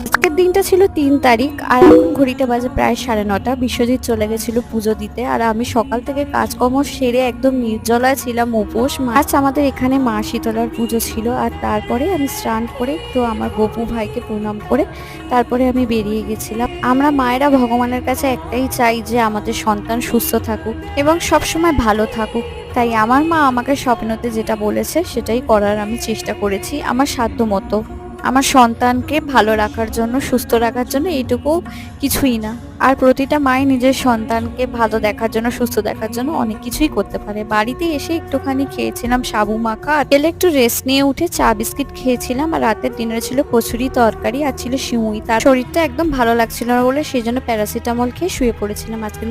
আজকের দিনটা ছিল ৩ তারিখ আর এখন ঘড়িতে বাজে প্রায় ৯:৩০। বিশ্বজিৎ চলে গেছিল পুজো দিতে আর আমি সকাল থেকে কাজকর্ম সেরে একদম নির্জলায় ছিলাম, উপোস। আজ আমাদের এখানে মা শীতলার পুজো ছিল আর তারপরে আমি স্নান করে একটু আমার গপু ভাইকে প্রণাম করে তারপরে আমি বেরিয়ে গেছিলাম। আমরা মায়েরা ভগবানের কাছে একটাই চাই যে আমাদের সন্তান সুস্থ থাকুক এবং সবসময় ভালো থাকুক। তাই আমার মা আমাকে স্বপ্নতে যেটা বলেছে সেটাই করার আমি চেষ্টা করেছি আমার সাধ্য মতো। আমার সন্তানকে ভালো রাখার জন্য, সুস্থ রাখার জন্য, এইটুকু কিছুই না। আর প্রতিটা মাই নিজের সন্তানকে ভালো দেখার জন্য, সুস্থ দেখার জন্য অনেক কিছুই করতে পারে। বাড়িতে এসে একটুখানি খেয়েছিলাম সাবু মাখা, আর এলে একটু রেস্ট নিয়ে উঠে চা বিস্কিট খেয়েছিলাম। আর রাতের ডিনারে ছিল কচুরি তরকারি আর ছিল সিমুই। তার শরীরটা একদম ভালো লাগছিল না বলে সেই জন্য প্যারাসিটামল খেয়ে শুয়ে পড়েছিলাম। আজকে